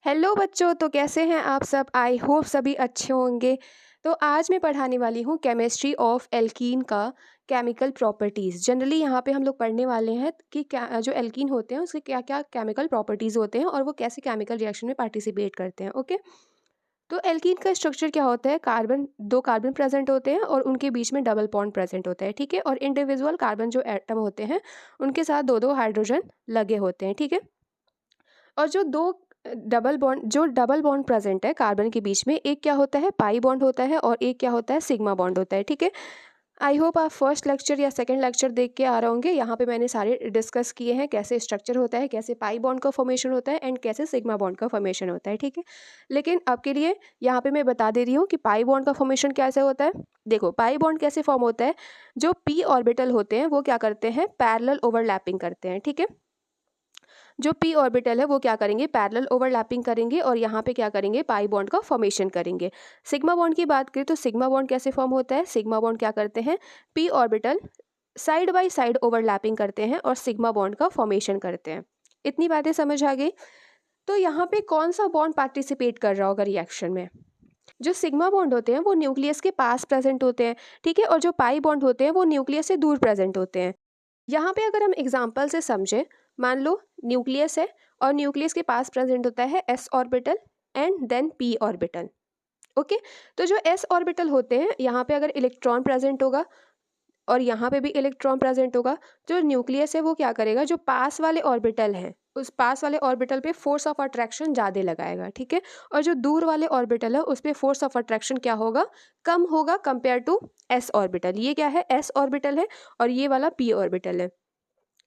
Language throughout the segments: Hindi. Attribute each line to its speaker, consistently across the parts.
Speaker 1: हेलो बच्चों, तो कैसे हैं आप सब। आई होप सभी अच्छे होंगे। तो आज मैं पढ़ाने वाली हूँ केमिस्ट्री ऑफ एल्कीन का केमिकल प्रॉपर्टीज़। जनरली यहाँ पे हम लोग पढ़ने वाले हैं कि क्या जो एल्कीन होते हैं उसके क्या क्या केमिकल प्रॉपर्टीज़ होते हैं और वो कैसे केमिकल रिएक्शन में पार्टिसिपेट करते हैं। ओके, तो एल्कीन का स्ट्रक्चर क्या होता है। दो कार्बन प्रेजेंट होते हैं और उनके बीच में डबल बॉन्ड प्रेजेंट होता है। ठीक है, और इंडिविजुअल कार्बन जो एटम होते हैं उनके साथ दो दो हाइड्रोजन लगे होते हैं। ठीक है, और जो डबल बॉन्ड प्रेजेंट है कार्बन के बीच में, एक क्या होता है पाई बॉन्ड होता है और एक क्या होता है सिग्मा बॉन्ड होता है। ठीक है, आई होप आप फर्स्ट लेक्चर या सेकंड लेक्चर देख के आ रहे होंगे। यहाँ पे मैंने सारे डिस्कस किए हैं कैसे स्ट्रक्चर होता है, कैसे पाई बॉन्ड का फॉर्मेशन होता है एंड कैसे सिग्मा बॉन्ड का फॉर्मेशन होता है। ठीक है, लेकिन आपके लिए यहाँ पे मैं बता दे रही हूँ कि पाई बॉन्ड का फॉर्मेशन कैसे होता है। देखो, पाई बॉन्ड कैसे फॉर्म होता है। जो पी ऑर्बिटल होते हैं वो क्या करते हैं, पैरेलल ओवरलैपिंग करते हैं। ठीक है, जो पी ऑर्बिटल है वो क्या करेंगे, पैरेलल ओवरलैपिंग करेंगे और यहाँ पे क्या करेंगे, पाई बॉन्ड का फॉर्मेशन करेंगे। सिग्मा बॉन्ड की बात करें तो सिग्मा बॉन्ड कैसे फॉर्म होता है। सिग्मा बॉन्ड क्या करते हैं, P orbital side by side overlapping करते हैं और सिग्मा बॉन्ड का फॉर्मेशन करते हैं। इतनी बातें समझ आ गई। तो यहाँ पे कौन सा बॉन्ड पार्टिसिपेट कर रहा होगा रिएक्शन में। जो सिग्मा बॉन्ड होते हैं वो न्यूक्लियस के पास प्रेजेंट होते हैं। ठीक है, और जो पाई बॉन्ड होते हैं वो न्यूक्लियस से दूर प्रेजेंट होते हैं। यहाँ पे अगर हम एग्जाम्पल से समझें, मान लो न्यूक्लियस है और न्यूक्लियस के पास प्रेजेंट होता है s orbital and then p orbital. Okay, तो जो एस ऑर्बिटल होते हैं यहाँ पे अगर इलेक्ट्रॉन प्रेजेंट होगा और यहाँ पे भी इलेक्ट्रॉन प्रेजेंट होगा, जो न्यूक्लियस है वो क्या करेगा, जो पास वाले ऑर्बिटल हैं उस पास वाले ऑर्बिटल पे फोर्स ऑफ अट्रैक्शन ज़्यादा लगाएगा। ठीक है, और जो दूर वाले ऑर्बिटल है उस पे फोर्स ऑफ अट्रैक्शन क्या होगा, कम होगा कंपेयर टू एस ऑर्बिटल। ये क्या है, एस ऑर्बिटल है और ये वाला पी ऑर्बिटल है।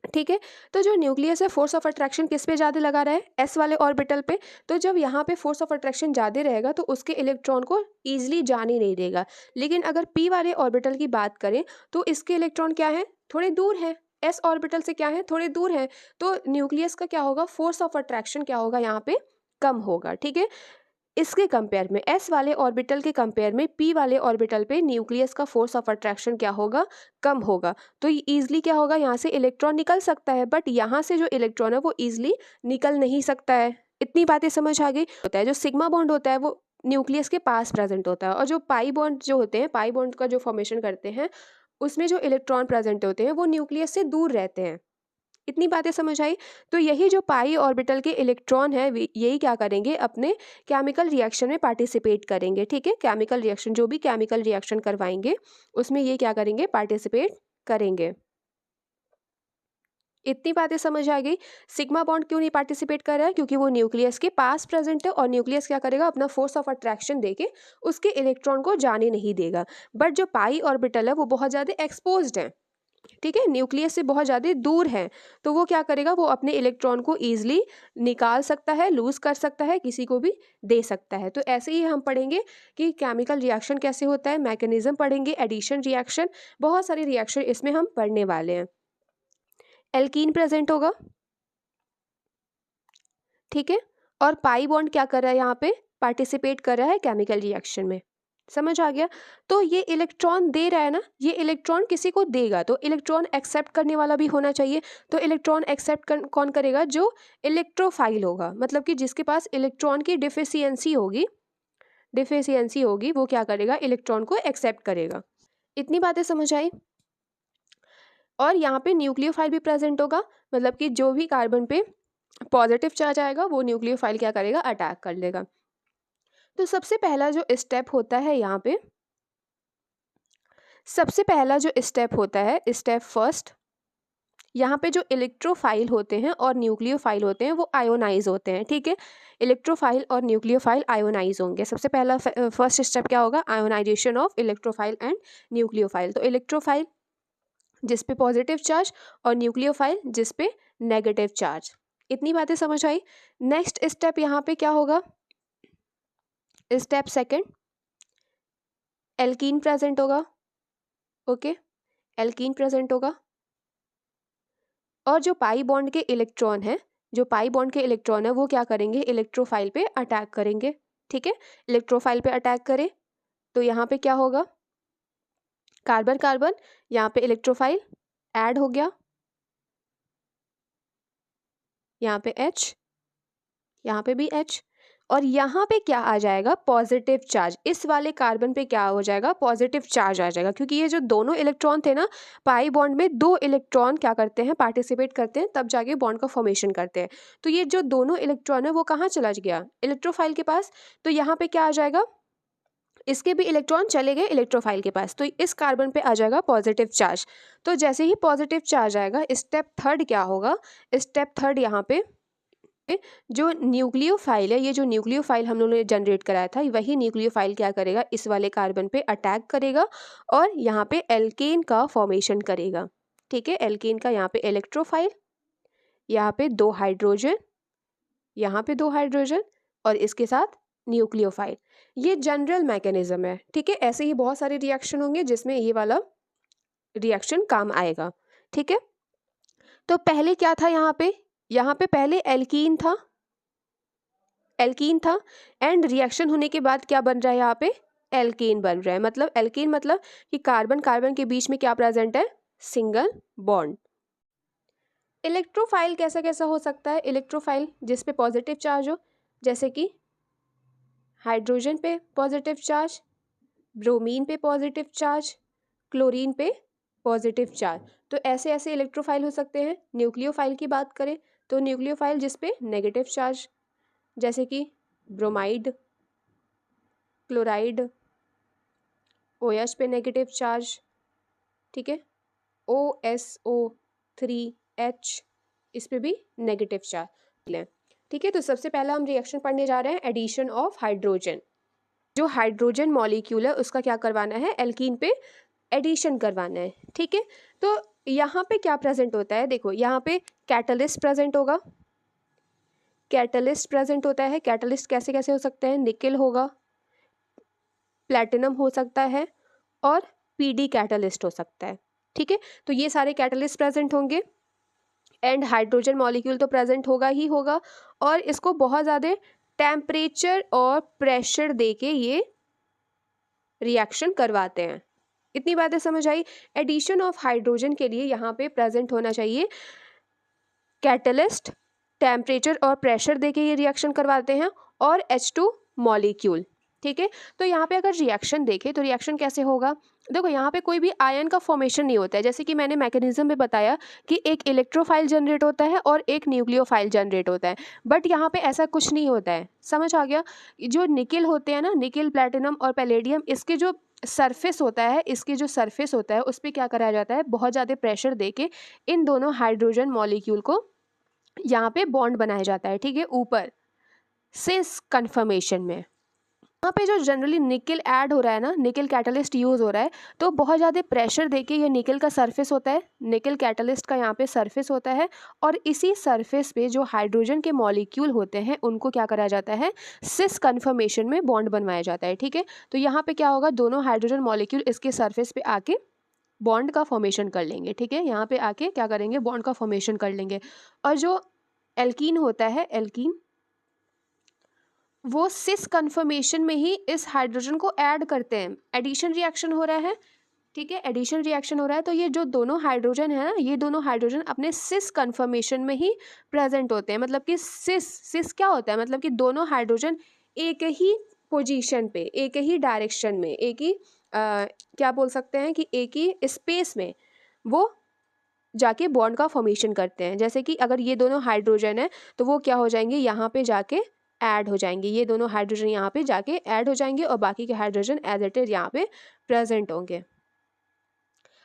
Speaker 1: ठीक है, तो जो न्यूक्लियस है फोर्स ऑफ अट्रैक्शन किस पे ज़्यादा लगा रहा है, एस वाले ऑर्बिटल पे। तो जब यहाँ पे फोर्स ऑफ अट्रैक्शन ज़्यादा रहेगा तो उसके इलेक्ट्रॉन को ईजिली जाने नहीं देगा। लेकिन अगर पी वाले ऑर्बिटल की बात करें तो इसके इलेक्ट्रॉन क्या है, थोड़े दूर है, एस ऑर्बिटल से क्या है, थोड़े दूर है। तो न्यूक्लियस का क्या होगा, फोर्स ऑफ अट्रैक्शन क्या होगा, यहाँ पे कम होगा। ठीक है, इसके कंपेयर में एस वाले ऑर्बिटल के कंपेयर में पी वाले ऑर्बिटल पे न्यूक्लियस का फोर्स ऑफ अट्रैक्शन क्या होगा, कम होगा। तो ये ईजिली क्या होगा, यहाँ से इलेक्ट्रॉन निकल सकता है, बट यहाँ से जो इलेक्ट्रॉन है वो ईजिली निकल नहीं सकता है। इतनी बातें समझ आ गई। होता है जो सिग्मा बॉन्ड होता है वो न्यूक्लियस के पास प्रेजेंट होता है और जो पाई बॉन्ड जो होते हैं, पाई बॉन्ड का जो फॉर्मेशन करते हैं उसमें जो इलेक्ट्रॉन प्रेजेंट होते हैं वो न्यूक्लियस से दूर रहते हैं। इतनी बातें समझ आई। तो यही जो पाई ऑर्बिटल के इलेक्ट्रॉन है यही क्या करेंगे, अपने केमिकल रिएक्शन में पार्टिसिपेट करेंगे। ठीक है, केमिकल रिएक्शन जो भी केमिकल रिएक्शन करवाएंगे उसमें ये क्या करेंगे, पार्टिसिपेट करेंगे। इतनी बातें समझ आ गई। सिग्मा बॉन्ड क्यों नहीं पार्टिसिपेट कर रहा है, क्योंकि वो न्यूक्लियस के पास प्रेजेंट है और न्यूक्लियस क्या करेगा, अपना फोर्स ऑफ अट्रैक्शन देके उसके इलेक्ट्रॉन को जाने नहीं देगा। बट जो पाई ऑर्बिटल है वो बहुत ज़्यादा एक्सपोज्ड है। ठीक है, न्यूक्लियस से बहुत ज़्यादा दूर है। तो वो क्या करेगा, वो अपने इलेक्ट्रॉन को ईजिली निकाल सकता है, लूज कर सकता है, किसी को भी दे सकता है। तो ऐसे ही हम पढ़ेंगे कि केमिकल रिएक्शन कैसे होता है, मैकेनिज्म पढ़ेंगे, एडिशन रिएक्शन, बहुत सारे रिएक्शन इसमें हम पढ़ने वाले हैं। एल्कीन प्रेजेंट होगा, ठीक है, और पाई बॉन्ड क्या कर रहा है, यहाँ पे पार्टिसिपेट कर रहा है केमिकल रिएक्शन में। समझ आ गया। तो ये इलेक्ट्रॉन दे रहा है ना, ये इलेक्ट्रॉन किसी को देगा तो इलेक्ट्रॉन एक्सेप्ट करने वाला भी होना चाहिए। तो इलेक्ट्रॉन एक्सेप्ट कौन करेगा, जो इलेक्ट्रोफाइल होगा, मतलब कि जिसके पास इलेक्ट्रॉन की डिफिशियंसी होगी वो क्या करेगा, इलेक्ट्रॉन को एक्सेप्ट करेगा। इतनी बातें समझ आई। और यहाँ पे न्यूक्लियोफाइल भी प्रेजेंट होगा, मतलब कि जो भी कार्बन पे पॉजिटिव चार्ज आएगा वो न्यूक्लियोफाइल क्या करेगा, अटैक कर लेगा। तो सबसे पहला जो स्टेप होता है यहाँ पे, सबसे पहला जो स्टेप होता है, स्टेप फर्स्ट, यहाँ पे जो इलेक्ट्रोफाइल होते हैं और न्यूक्लियोफाइल होते हैं वो आयोनाइज होते हैं। ठीक है, इलेक्ट्रोफाइल और न्यूक्लियोफाइल आयोनाइज होंगे। सबसे पहला फर्स्ट स्टेप क्या होगा, ionisation of electrophile and nucleophile. तो इलेक्ट्रोफाइल जिस पे पॉजिटिव चार्ज और न्यूक्लियोफाइल जिस पे नेगेटिव चार्ज। इतनी बातें समझ आई। नेक्स्ट स्टेप यहाँ पे क्या होगा, स्टेप सेकंड, एल्कीन प्रेजेंट होगा। ओके, एल्कीन प्रेजेंट होगा और जो पाई बॉन्ड के इलेक्ट्रॉन है, जो पाई बॉन्ड के इलेक्ट्रॉन है वो क्या करेंगे, इलेक्ट्रोफाइल पे अटैक करेंगे। ठीक है, इलेक्ट्रोफाइल पे अटैक करे तो यहाँ पे क्या होगा, कार्बन कार्बन, यहाँ पे इलेक्ट्रोफाइल ऐड हो गया, यहाँ पे H, यहाँ पे भी H। और यहाँ पे क्या आ जाएगा, पॉजिटिव चार्ज। इस वाले कार्बन पे क्या हो जाएगा, पॉजिटिव चार्ज आ जाएगा, क्योंकि ये जो दोनों इलेक्ट्रॉन थे ना, पाई बॉन्ड में 2 इलेक्ट्रॉन क्या करते हैं, पार्टिसिपेट करते हैं, तब जाके बॉन्ड का फॉर्मेशन करते हैं। तो ये जो दोनों इलेक्ट्रॉन है वो कहाँ चला गया, इलेक्ट्रोफाइल के पास। तो यहाँ पे क्या आ जाएगा, इसके भी इलेक्ट्रॉन चले गए इलेक्ट्रोफाइल के पास, तो इस कार्बन पे आ जाएगा पॉजिटिव चार्ज। तो जैसे ही पॉजिटिव चार्ज आएगा, स्टेप थर्ड क्या होगा, स्टेप थर्ड यहाँ पे जो न्यूक्लियोफाइल है, ये जो न्यूक्लियोफाइल हम लोगों ने जनरेट कराया था, वही न्यूक्लियोफाइल क्या करेगा, इस वाले कार्बन पे अटैक करेगा और यहाँ पे एल्केन का फॉर्मेशन करेगा। ठीक है, एल्केन का यहाँ पे इलेक्ट्रोफाइल, यहाँ पे 2 हाइड्रोजन, यहाँ पे 2 हाइड्रोजन और इसके साथ न्यूक्लियोफाइल। ये जनरल मैकेनिज्म है। ठीक है, ऐसे ही बहुत सारे रिएक्शन होंगे जिसमें ये वाला रिएक्शन काम आएगा। ठीक है, तो पहले क्या था, यहाँ पे पहले एल्कीन था, एंड रिएक्शन होने के बाद क्या बन रहा है, यहाँ पे एल्केन बन रहा है। मतलब एल्केन मतलब कि कार्बन कार्बन के बीच में क्या प्रेजेंट है, सिंगल बॉन्ड। इलेक्ट्रोफाइल कैसा कैसा हो सकता है, इलेक्ट्रोफाइल जिस पे पॉजिटिव चार्ज हो, जैसे कि हाइड्रोजन पे पॉजिटिव चार्ज, ब्रोमीन पे पॉजिटिव चार्ज, क्लोरीन पे पॉजिटिव चार्ज। तो ऐसे ऐसे इलेक्ट्रोफाइल हो सकते हैं। न्यूक्लियोफाइल की बात करें तो न्यूक्लियोफाइल जिस पे नेगेटिव चार्ज, जैसे कि ब्रोमाइड, क्लोराइड, OH पे नेगेटिव चार्ज। ठीक है, OSO3H, इस पे भी नेगेटिव चार्ज लें। ठीक है, तो सबसे पहला हम रिएक्शन पढ़ने जा रहे हैं, एडिशन ऑफ हाइड्रोजन। जो हाइड्रोजन मॉलिक्यूल है उसका क्या करवाना है, एल्कीन पे एडिशन करवाना है। ठीक है, तो यहाँ पे क्या प्रेजेंट होता है, देखो यहाँ पे कैटलिस्ट प्रेजेंट होगा, कैटलिस्ट प्रेजेंट होता है। कैटलिस्ट कैसे कैसे हो सकते हैं, निकेल होगा, प्लैटिनम हो सकता है और PD कैटलिस्ट हो सकता है। ठीक है, तो ये सारे कैटलिस्ट प्रेजेंट होंगे एंड हाइड्रोजन मॉलिक्यूल तो प्रेजेंट होगा ही होगा, और इसको बहुत ज़्यादा टेम्परेचर और प्रेशर देके ये रिएक्शन करवाते हैं। इतनी बातें समझ आई। एडिशन ऑफ हाइड्रोजन के लिए यहाँ पे प्रेजेंट होना चाहिए कैटलिस्ट, टेम्परेचर और प्रेशर देके ये रिएक्शन करवाते हैं, और H2 मॉलिक्यूल। ठीक है, तो यहाँ पे अगर रिएक्शन देखें तो रिएक्शन कैसे होगा, देखो यहाँ पे कोई भी आयन का फॉर्मेशन नहीं होता है। जैसे कि मैंने मैकेनिज्म में बताया कि एक इलेक्ट्रोफाइल जनरेट होता है और एक न्यूक्लियोफाइल जनरेट होता है, बट यहाँ पे ऐसा कुछ नहीं होता है। समझ आ गया। जो निकेल होते हैं ना, निकेल, प्लैटिनम और पैलेडियम, इसके जो सरफेस होता है, उस पर क्या कराया जाता है, बहुत ज़्यादा प्रेशर देके इन दोनों हाइड्रोजन मॉलिक्यूल को यहाँ पे बॉन्ड बनाया जाता है। ठीक है, ऊपर सिस कन्फर्मेशन में। यहाँ पे जो जनरली निकेल ऐड हो रहा है ना, निकेल कैटलिस्ट यूज़ हो रहा है, तो बहुत ज़्यादा प्रेशर देके ये निकेल का सरफेस होता है, निकेल कैटलिस्ट का यहाँ पे सरफेस होता है, और इसी सरफेस पे जो हाइड्रोजन के मॉलिक्यूल होते हैं उनको क्या कराया जाता है, सिस कन्फर्मेशन में बॉन्ड बनवाया जाता है। ठीक है, तो यहाँ पे क्या होगा, दोनों हाइड्रोजन मॉलिक्यूल इसके सरफेस पे आके बॉन्ड का फॉर्मेशन कर लेंगे। ठीक है, यहाँ पे आके क्या करेंगे, बॉन्ड का फॉर्मेशन कर लेंगे। और जो एल्कीन होता है, एल्कीन वो सिस कन्फर्मेशन में ही इस हाइड्रोजन को ऐड करते हैं। एडिशन रिएक्शन हो रहा है। ठीक है, एडिशन रिएक्शन हो रहा है, तो ये जो दोनों हाइड्रोजन है ना, ये दोनों हाइड्रोजन अपने सिस कन्फर्मेशन में ही प्रेजेंट होते हैं। मतलब कि सिस क्या होता है, मतलब कि दोनों हाइड्रोजन एक ही पोजीशन पे, एक ही डायरेक्शन में, एक ही क्या बोल सकते हैं कि एक ही स्पेस में वो जाके बॉन्ड का फॉर्मेशन करते हैं। जैसे कि अगर ये दोनों हाइड्रोजन है तो वो क्या हो जाएंगे, यहाँ पे जाके ऐड हो जाएंगे, ये दोनों हाइड्रोजन यहाँ पे जाके ऐड हो जाएंगे और बाकी के हाइड्रोजन एज इट इज यहाँ पे प्रेजेंट होंगे।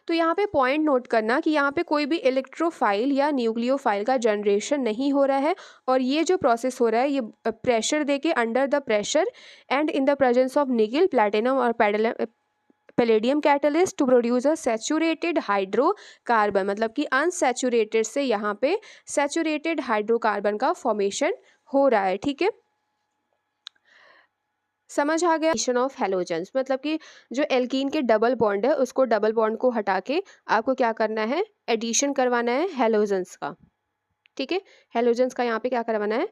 Speaker 1: तो यहाँ पे पॉइंट नोट करना कि यहाँ पे कोई भी इलेक्ट्रोफाइल या न्यूक्लियोफाइल का जनरेशन नहीं हो रहा है, और ये जो प्रोसेस हो रहा है ये प्रेशर देके, under the pressure and in the presence of nickel, platinum और palladium catalyst to produce a saturated hydrocarbon. मतलब कि अनसैचुरेटेड से यहाँ पे सैचुरेटेड हाइड्रोकार्बन का फॉर्मेशन हो रहा है। ठीक है, समझ आ गया। एडिशन ऑफ हैलोजेंस, मतलब कि जो एल्कीन के डबल बॉन्ड है उसको, डबल बॉन्ड को हटा के आपको क्या करना है, एडिशन करवाना है हैलोजेंस का। ठीक है, हैलोजेंस का यहाँ पे क्या करवाना है,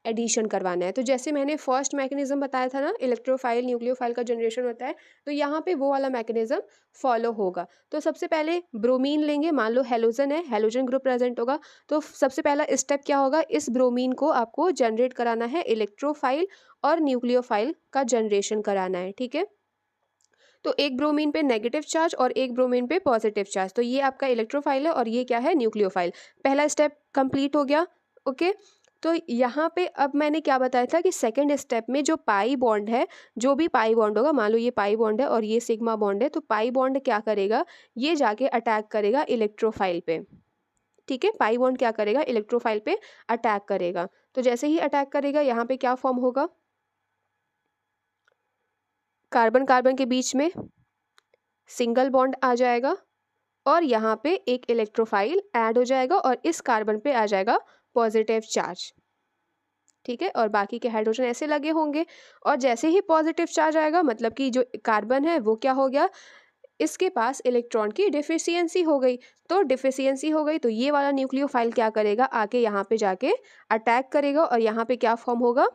Speaker 1: एडिशन करवाना है। तो जैसे मैंने फर्स्ट मैकेनिज्म बताया था ना, इलेक्ट्रोफाइल न्यूक्लियोफाइल का जनरेशन होता है, तो यहाँ पे वो वाला मैकेनिज्म फॉलो होगा। तो सबसे पहले ब्रोमीन लेंगे, मान लो हेलोजन है, हेलोजन ग्रुप प्रेजेंट होगा, तो सबसे पहला स्टेप क्या होगा, इस ब्रोमीन को आपको जनरेट कराना है, इलेक्ट्रोफाइल और न्यूक्लियोफाइल का जनरेशन कराना है, ठीक है। तो एक ब्रोमीन पे नेगेटिव चार्ज और एक ब्रोमीन पे पॉजिटिव चार्ज, तो ये आपका इलेक्ट्रोफाइल है और ये क्या है, न्यूक्लियोफाइल। पहला स्टेप कंप्लीट हो गया, ओके। तो यहाँ पे अब मैंने क्या बताया था कि सेकंड स्टेप में जो पाई बॉन्ड है, जो भी पाई बॉन्ड होगा, मान लो ये पाई बॉन्ड है और ये सिग्मा बॉन्ड है, तो पाई बॉन्ड क्या करेगा, ये जाके अटैक करेगा इलेक्ट्रोफाइल पे, ठीक है। पाई बॉन्ड क्या करेगा, इलेक्ट्रोफाइल पे अटैक करेगा। तो जैसे ही अटैक करेगा, यहाँ पे क्या फॉर्म होगा, कार्बन कार्बन के बीच में सिंगल बॉन्ड आ जाएगा और यहाँ पे एक इलेक्ट्रोफाइल ऐड हो जाएगा और इस कार्बन पे आ जाएगा पॉजिटिव चार्ज, ठीक है। और बाकी के हाइड्रोजन ऐसे लगे होंगे और जैसे ही पॉजिटिव चार्ज आएगा, मतलब कि जो कार्बन है वो क्या हो गया, इसके पास इलेक्ट्रॉन की डिफिशियंसी हो गई। तो डिफिशियंसी हो गई तो ये वाला न्यूक्लियोफाइल क्या करेगा, आके यहाँ पे जाके अटैक करेगा और यहाँ पे क्या फॉर्म होगा,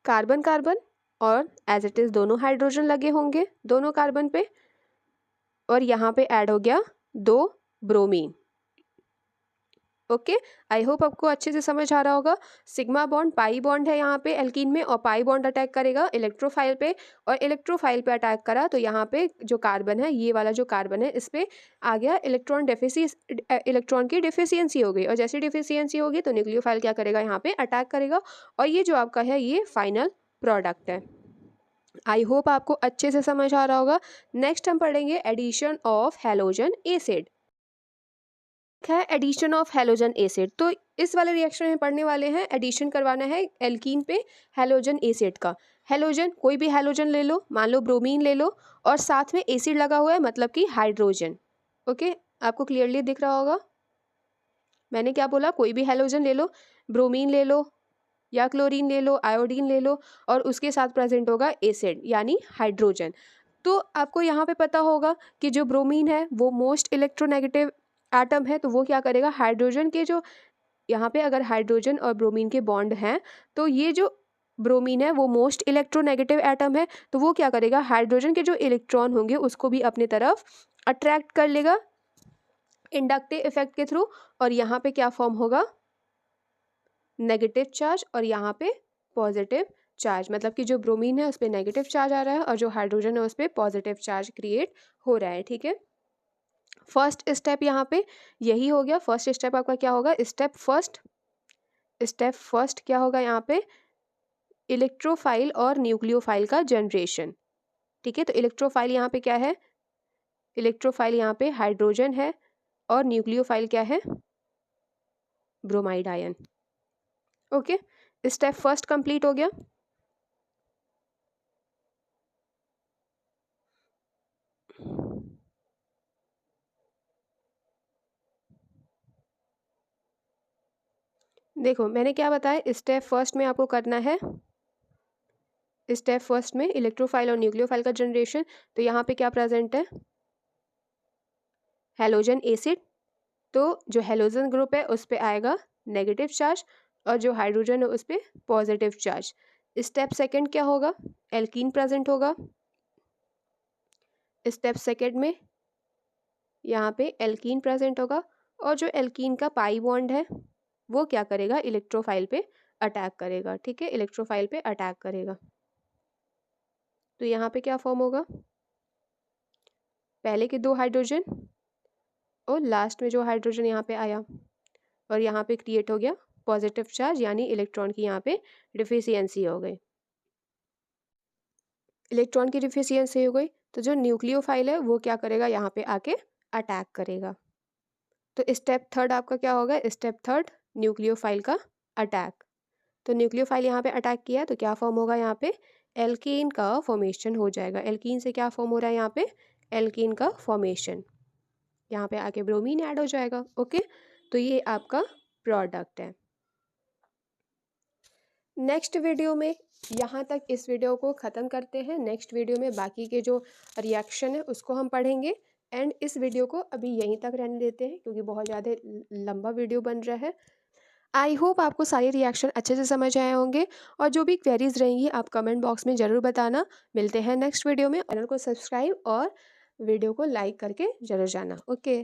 Speaker 1: कार्बन कार्बन, और एज इट इज़ दोनों हाइड्रोजन लगे होंगे दोनों कार्बन पे, और यहाँ पे ऐड हो गया 2 ब्रोमीन, ओके। आई होप आपको अच्छे से समझ आ रहा होगा। सिग्मा बॉन्ड पाई बॉन्ड है यहाँ पे एल्कीन में, और पाई बॉन्ड अटैक करेगा इलेक्ट्रोफाइल पे, और इलेक्ट्रोफाइल पे अटैक करा तो यहाँ पे जो कार्बन है, ये वाला जो कार्बन है, इस पे आ गया इलेक्ट्रॉन की डिफिशियंसी हो गई, और जैसी डिफिशियंसी होगी तो न्यूक्लियोफाइल क्या करेगा, यहाँ पे अटैक करेगा, और ये जो आपका है ये फाइनल प्रोडक्ट है। आई होप आपको अच्छे से समझ आ रहा होगा। नेक्स्ट हम पढ़ेंगे एडिशन ऑफ हैलोजन एसिड, है एडिशन ऑफ हैलोजन एसिड। तो इस वाले रिएक्शन में पढ़ने वाले हैं, एडिशन करवाना है एल्कीन पे हैलोजन एसिड का। हैलोजन, कोई भी हैलोजन ले लो, मान लो ब्रोमीन ले लो, और साथ में एसिड लगा हुआ है, मतलब कि हाइड्रोजन, ओके। आपको क्लियरली दिख रहा होगा, मैंने क्या बोला, कोई भी हैलोजन ले लो, ब्रोमीन ले लो या क्लोरीन ले लो, आयोडीन ले लो, और उसके साथ प्रेजेंट होगा एसिड यानी हाइड्रोजन। तो आपको यहाँ पे पता होगा कि जो ब्रोमीन है वो मोस्ट इलेक्ट्रोनेगेटिव एटम है, तो वो क्या करेगा, हाइड्रोजन के जो, यहाँ पे अगर हाइड्रोजन और ब्रोमीन के बॉन्ड हैं, तो ये जो ब्रोमीन है वो मोस्ट इलेक्ट्रोनेगेटिव एटम है, तो वो क्या करेगा, हाइड्रोजन के जो इलेक्ट्रॉन होंगे उसको भी अपनी तरफ अट्रैक्ट कर लेगा इंडक्टिव इफेक्ट के थ्रू, और यहाँ पे क्या फॉर्म होगा, नेगेटिव चार्ज, और यहाँ पे पॉजिटिव चार्ज, मतलब कि जो ब्रोमीन है उस पर नेगेटिव चार्ज आ रहा है और जो हाइड्रोजन है उस पर पॉजिटिव चार्ज क्रिएट हो रहा है, ठीक है। फर्स्ट स्टेप यहाँ पे यही हो गया। फर्स्ट स्टेप आपका क्या होगा, स्टेप फर्स्ट क्या होगा यहाँ पे, इलेक्ट्रोफाइल और न्यूक्लियोफाइल का जनरेशन, ठीक है। तो इलेक्ट्रोफाइल यहाँ पे क्या है, इलेक्ट्रोफाइल यहाँ पे हाइड्रोजन है, और न्यूक्लियोफाइल क्या है, bromide ion, okay. Step first complete हो गया। देखो मैंने क्या बताया, स्टेप फर्स्ट में आपको करना है, स्टेप फर्स्ट में इलेक्ट्रोफाइल और न्यूक्लियोफाइल का जनरेशन। तो यहाँ पे क्या प्रेजेंट है, हैलोजन एसिड, तो जो हैलोजन ग्रुप है उस पे आएगा नेगेटिव चार्ज, और जो हाइड्रोजन है उस पे पॉजिटिव चार्ज। स्टेप सेकंड क्या होगा, एल्कीन प्रेजेंट होगा, स्टेप सेकंड में यहाँ पे एल्कीन प्रेजेंट होगा, और जो एल्कीन का पाई बॉन्ड है वो क्या करेगा, इलेक्ट्रोफाइल पे अटैक करेगा, ठीक है, इलेक्ट्रोफाइल पे अटैक करेगा। तो यहाँ पे क्या फॉर्म होगा, पहले के 2 हाइड्रोजन और लास्ट में जो हाइड्रोजन यहाँ पे आया, और यहाँ पे क्रिएट हो गया पॉजिटिव चार्ज, यानी इलेक्ट्रॉन की यहाँ पे डिफिशियंसी हो गई, इलेक्ट्रॉन की डिफिशियंसी हो गई। तो जो न्यूक्लियोफाइल है वो क्या करेगा, यहाँ पे आके अटैक करेगा। तो स्टेप थर्ड आपका क्या होगा, स्टेप थर्ड न्यूक्लियोफाइल का अटैक। तो न्यूक्लियोफाइल यहाँ पे अटैक किया तो क्या फॉर्म होगा, यहाँ पे एल्कीन का फॉर्मेशन हो जाएगा। एल्कीन से क्या फॉर्म हो रहा है, यहाँ पे एल्कीन का फॉर्मेशन, यहाँ पे आके ब्रोमीन ऐड हो जाएगा, ओके। तो ये आपका प्रोडक्ट है। नेक्स्ट वीडियो में, यहाँ तक इस वीडियो को ख़त्म करते हैं। नेक्स्ट वीडियो में बाकी के जो रिएक्शन है उसको हम पढ़ेंगे, एंड इस वीडियो को अभी यहीं तक रहने देते हैं क्योंकि बहुत ज़्यादा लंबा वीडियो बन रहा है। आई होप आपको सारे रिएक्शन अच्छे से समझ आए होंगे, और जो भी क्वेरीज रहेंगी आप कमेंट बॉक्स में ज़रूर बताना। मिलते हैं नेक्स्ट वीडियो में। चैनल को सब्सक्राइब और वीडियो को लाइक करके ज़रूर जाना। ओके।